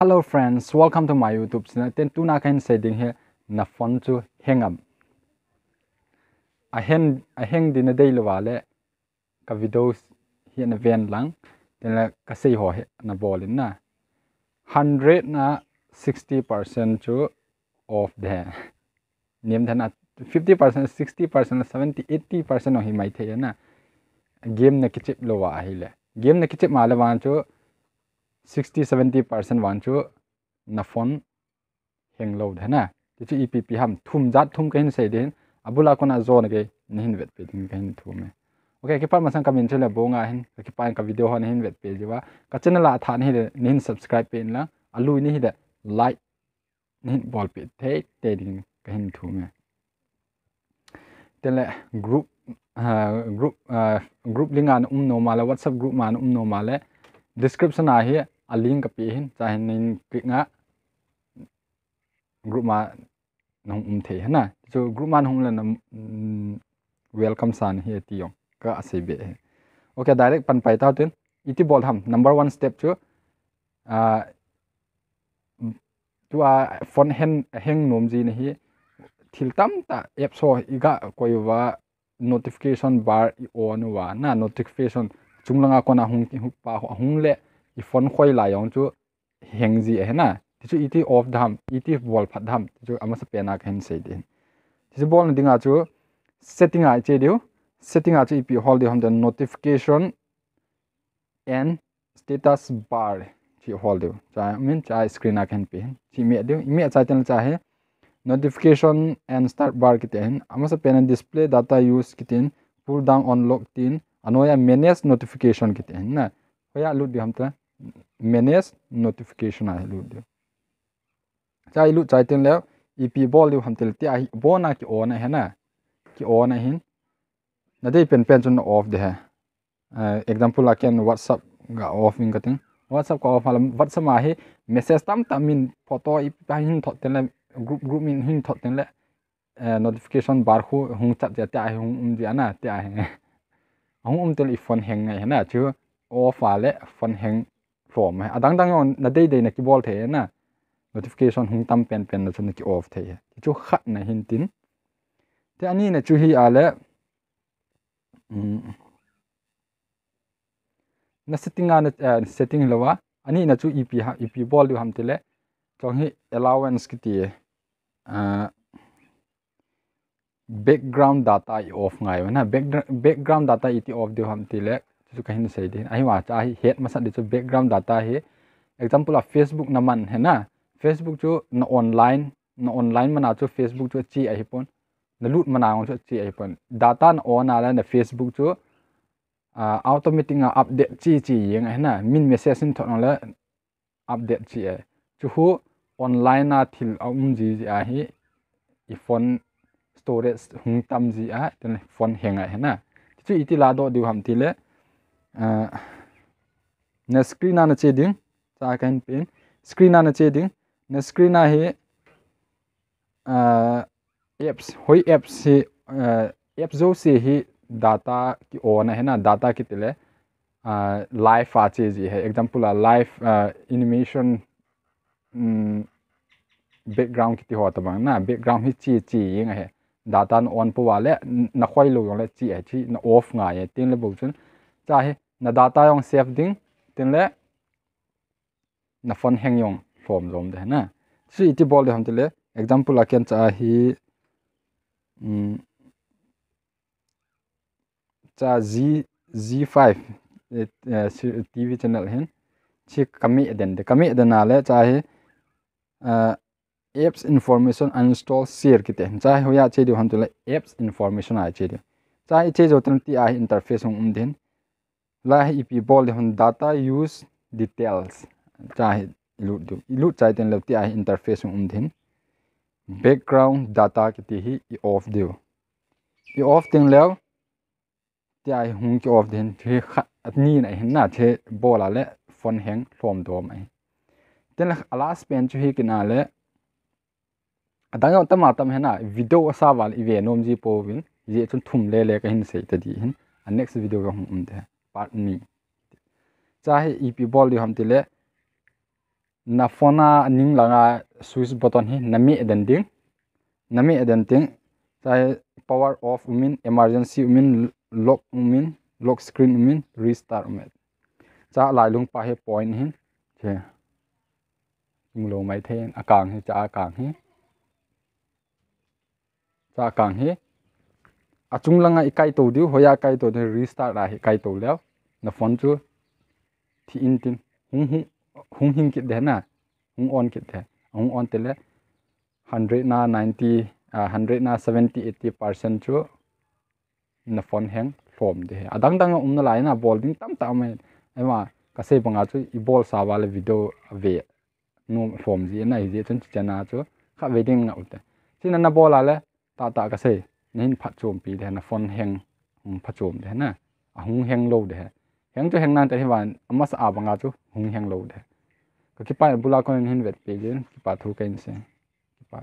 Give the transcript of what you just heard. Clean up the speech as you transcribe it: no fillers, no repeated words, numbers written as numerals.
Hello friends, welcome to my YouTube channel. Ten tu na kain setting here na phone chu hang up. I hang din day lo wale ka videos here na ven lang. Then la ka sei ho he na bolin na 100 na 60% chu off there. Niam thana 50%, 60%, 70, 80% of hi mai the na game na kichip lo wa hi le. Game na kichip ma le wan chu 60-70% wan chu na phone hang low है ना तो EPP हम थुम जात थुम कहीं से दिन अबुला को ना जोन के नहीं वेट पे दिन कहीं थुम में ओके के पास मसन कमेंट चले बोंगा हैं के पास का वीडियो हो नहीं वेट पे जवा का चैनल ला था नहीं सब्सक्राइब पे ला अलू नहीं दे लाइक नहीं बॉल पे थे ते दिन कहीं थुम में तेले ग्रुप लिंक आन नो माले व्हाट्सएप ग्रुप मान नो माले डिस्क्रिप्शन आ है आ लिंक का पे हैं चाहे नहीं क्लिक ना group ma nong the है ना जो group ma nong la welcome san here ti yong ka asebe okay direct pan pai ta tin iti bol ham number 1 step chu tu a phone hang nom ji ne hi thil tam ta app so iga koi wa notification bar I on wa na notification chunglanga kona hung hu pa hung le I phone khoi la yong chu hang ji है ना जो इटी ऑफ धाम इटी बॉल फट धाम जो अमस पेना कहीं से दिन जो बॉल दिंगा जो सेटिंग आ चे दियो सेटिंग आ चे इपी होल्ड दियो हम the notification and status bar ची होल्ड दियो चाहे मीन चाहे स्क्रीन आ कहीं पे ची मे दियो मे चाहे तन चाहे नोटिफिकेशन एंड स्टार्ट बार किते हैं अमस पेना डिस्प्ले डाटा यूज किते पुल डाउन अनलॉक तीन अनोया मैनेज नोटिफिकेशन किते हैं ना होया लूट दियो हम ता मैनेज नोटिफिकेशन आ लूट दियो चाहे लू चाहे तेन ले EP बॉल दियो हम तेल ते आई बॉल ना कि ऑन है ना कि ऑन है हिन न दे पेन चुन ऑफ दे है एग्जांपल लाकेन WhatsApp गा ऑफ इन कटिंग WhatsApp का ऑफ वाला WhatsApp मा है मैसेज तम मिन फोटो EP हिन थो तेन ले ग्रुप मिन हिन थो तेन ले नोटिफिकेशन बार हो हुं चट जाते है हुं दिया ना ते है हुं तेल फोन हैंग है ना जो ऑफ वाले फोन हैंग फॉर्म है अदंग दंग न दे न कि बॉल थे ना notification hung tam pen na chun ki off thei chu khat na hin tin te ani na chu hi ale na setting lawa ani na chu EP ball du ham tile chong hi allowance ki ti background data off ngai na background data iti off du ham tile chu kahin sei din ai wa cha hi head masa de chu background data hi example of Facebook naman है ना Facebook जो न online मना जो Facebook जो ची आई पन न लूट मना जो ची आई पन डाटा न ऑन आला न Facebook जो automatic अपडेट ची ये है ना मिन मैसेज इन थोड़ा ले अपडेट ची है जो हो online ना थिल जी आहे फोन स्टोरेज हुं तम जी आ तेन फोन हैंग है ना जो इति लादो दिउ हम तिले न स्क्रीन आना चेदिंग चा काइन पेन स्क्रीन आना चेदिंग न स्क्रीन आ है एप्स होई एप्स से एप जो से ही डाटा की ऑन है ना डाटा की तले लाइव आ जी है एग्जांपल लाइव एनिमेशन बैकग्राउंड की हो तब ना बैकग्राउंड ही ची ये है डाटा न ऑन पो वाले न खोई लो ले ची है ची न of nga ye tin le bukchun चाहे न डाटा यong सेव दिंग tin le न फोन हैंग यong फॉर्म जोम दे ना सो इति बॉल दे हम तले एग्जांपल अकेन चाही चा G5 टीवी चैनल हैं छि कमी देन आले चाहे एप्स इंफॉर्मेशन अनइंस्टॉल शेयर किते चाहे होया चे दो हम तले एप्स इंफॉर्मेशन आ चे दो चाहे चे जो तन ती आ इंटरफेस हम दिन ला EP बॉल दे हम डाटा यूज डिटेल्स चाहे इलू चाहे तेन लती आ इंटरफेस दिन बैकग्राउंड डाटा की ही ऑफ दियो ये ऑफ तिंग लेव ते आ हुं की ऑफ दिन थे नी ना हिन ना थे बॉल आले फोन हैंग फॉर्म दो mai तेन last pen chu hi kinale adang tamatam है ना वीडियो सा वाल इवे नोम जी पोविन ये चुन थुम ले का हिन से तदी हिन नेक्स्ट वीडियो का हम दे पार्ट नी चाहे EP बॉल हम तिले na phone a ning langa switch button hi nami eden ting chai power off umin emergency umin lock screen umin restart umet cha lai lung pa he point hin che chung lo mai then akang hi cha akang hi achung langa ikai to diu hoya kai to de restart la hi kai to leo na phone chu thi in tin hung hing kit de na hung on kit de hung on tele 100 na 90 100 na 70 80% chu na phone hang form de adang dang na lai na ball ding tam mai ema ka se banga chu I ball sa wala video ve no form ji na ji chun chana chu kha wedding na ut sin na ball ale ta ka se nin phat chom pi de na phone hang phat chom de na hung hang lo de hang chu hang nan te hiwan amas a banga chu hung hang lo de ka ki pa bula kon hin vet pe jin ki pa thu kain se ki pa